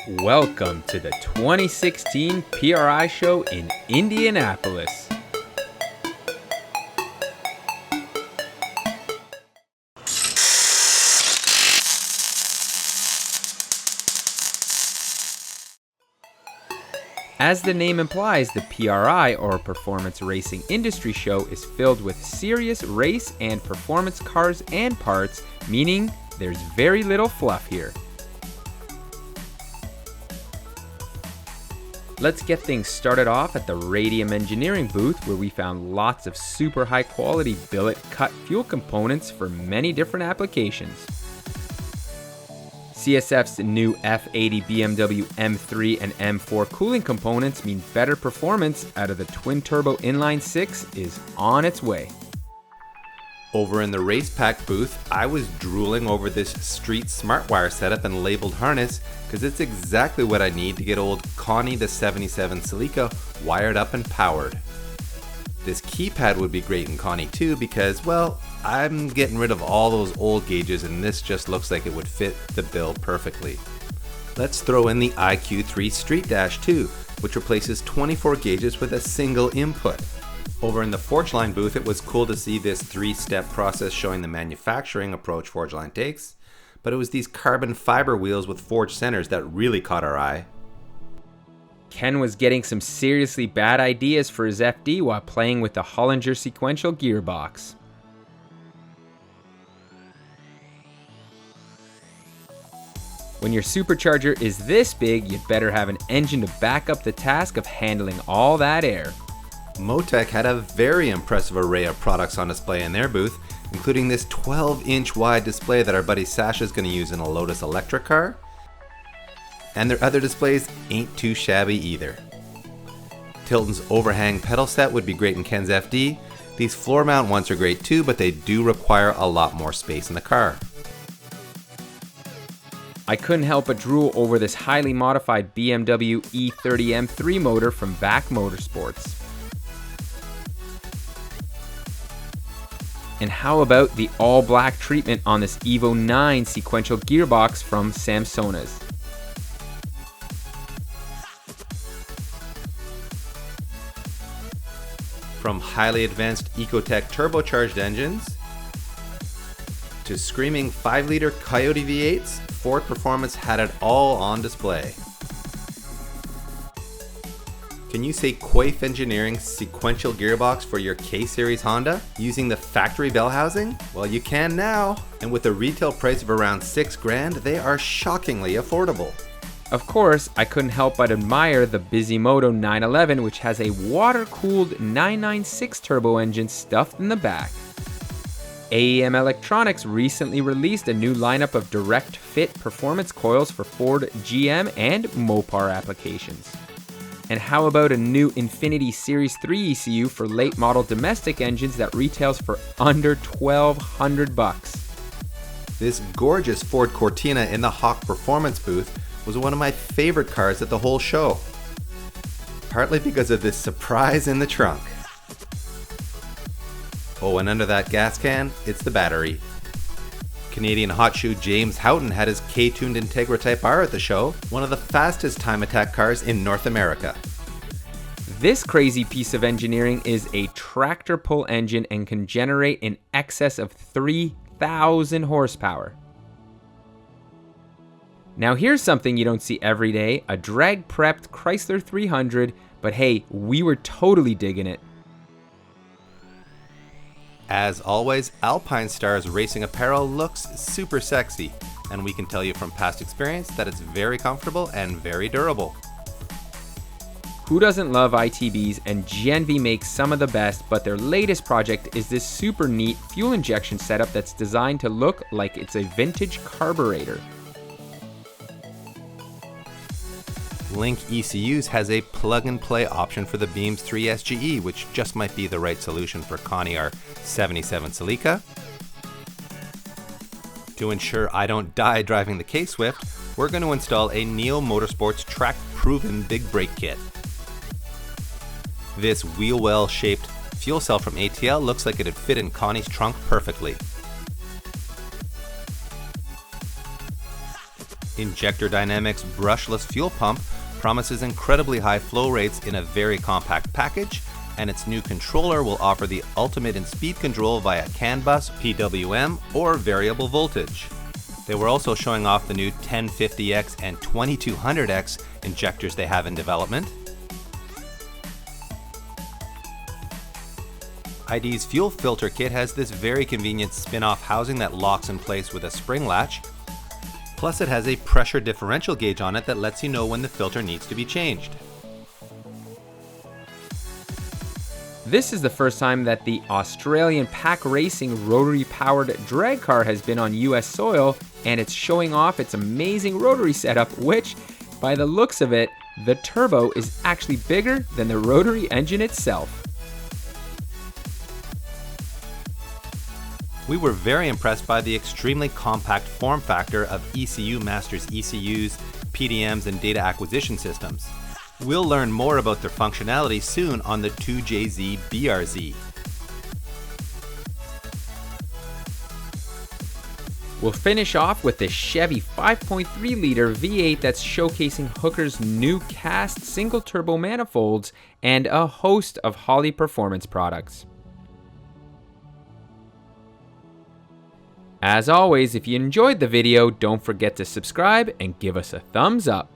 Welcome to the 2016 PRI Show in Indianapolis. As the name implies, the PRI, or Performance Racing Industry Show, is filled with serious race and performance cars and parts, meaning there's very little fluff here. Let's get things started off at the Radium Engineering booth, where we found lots of super high quality billet cut fuel components for many different applications. CSF's new F80 Bmw M3 and M4 cooling components mean better performance out of the twin-turbo inline-6 is on its way. Over in the Race Pack booth, I was drooling over this Street Smart Wire setup and labeled harness because it's exactly what I need to get old Connie the 77 Celica wired up and powered. This keypad would be great in Connie too because, well, I'm getting rid of all those old gauges and this just looks like it would fit the bill perfectly. Let's throw in the IQ3 Street Dash too, which replaces 24 gauges with a single input. Over in the Forgeline booth, it was cool to see this 3-step process showing the manufacturing approach Forgeline takes, but it was these carbon fiber wheels with forged centers that really caught our eye. Ken was getting some seriously bad ideas for his FD while playing with the Hollinger sequential gearbox. When your supercharger is this big, you'd better have an engine to back up the task of handling all that air. Motec had a very impressive array of products on display in their booth, including this 12-inch wide display that our buddy Sasha is going to use in a Lotus electric car. And their other displays ain't too shabby either. Tilton's overhang pedal set would be great in Ken's FD. These floor mount ones are great too, but they do require a lot more space in the car. I couldn't help but drool over this highly modified Bmw E30 M3 motor from VAC Motorsports. And how about the all-black treatment on this Evo 9 sequential gearbox from Samsona's? From highly advanced Ecotec turbocharged engines to screaming 5-liter Coyote V8s, Ford Performance had it all on display. Can you say Quaife Engineering sequential gearbox for your K-Series Honda using the factory bell housing? Well, you can now, and with a retail price of around $6,000, they are shockingly affordable. Of course, I couldn't help but admire the busy Moto 911, which has a water-cooled 996 turbo engine stuffed in the back. AEM Electronics recently released a new lineup of direct-fit performance coils for Ford, GM, and Mopar applications. And how about a new Infiniti Series 3 ECU for late-model domestic engines that retails for under $1,200? This gorgeous Ford Cortina in the Hawk Performance booth was one of my favorite cars at the whole show, partly because of this surprise in the trunk. Oh, and under that gas can, it's the battery. Canadian hot shoe James Houghton had his K-tuned Integra Type R at the show, one of the fastest time attack cars in North America. This crazy piece of engineering is a tractor pull engine and can generate in excess of 3,000 horsepower. Now here's something you don't see every day, a drag-prepped Chrysler 300, but hey, we were totally digging it. As always, Alpine Star's racing apparel looks super sexy, and we can tell you from past experience that it's very comfortable and very durable. Who doesn't love ITBs, and GenV makes some of the best, but their latest project is this super neat fuel injection setup that's designed to look like it's a vintage carburetor. Link ECUs has a plug-and-play option for the Beams 3 SGE, which just might be the right solution for Connie our 77 Celica. To ensure I don't die driving the K-Swift, we're going to install a Neo Motorsports track-proven big brake kit. This wheel-well-shaped fuel cell from ATL looks like it'd fit in Connie's trunk perfectly. Injector Dynamics brushless fuel pump promises incredibly high flow rates in a very compact package, and its new controller will offer the ultimate in speed control via CAN bus, PWM, or variable voltage. They were also showing off the new 1050X and 2200X injectors they have in development. Ids Fuel Filter Kit has this very convenient spin-off housing that locks in place with a spring latch. Plus it has a pressure differential gauge on it that lets you know when the filter needs to be changed. This is the first time that the Australian Pack Racing rotary-powered drag car has been on US soil, and it's showing off its amazing rotary setup, which, by the looks of it, the turbo is actually bigger than the rotary engine itself. We were very impressed by the extremely compact form factor of ECU Masters ECUs, PDMs, and data acquisition systems. We'll learn more about their functionality soon on the 2JZ BRZ. We'll finish off with the Chevy 5.3-liter V8 that's showcasing Hooker's new cast single-turbo manifolds and a host of Holley performance products. As always, if you enjoyed the video, don't forget to subscribe and give us a thumbs up.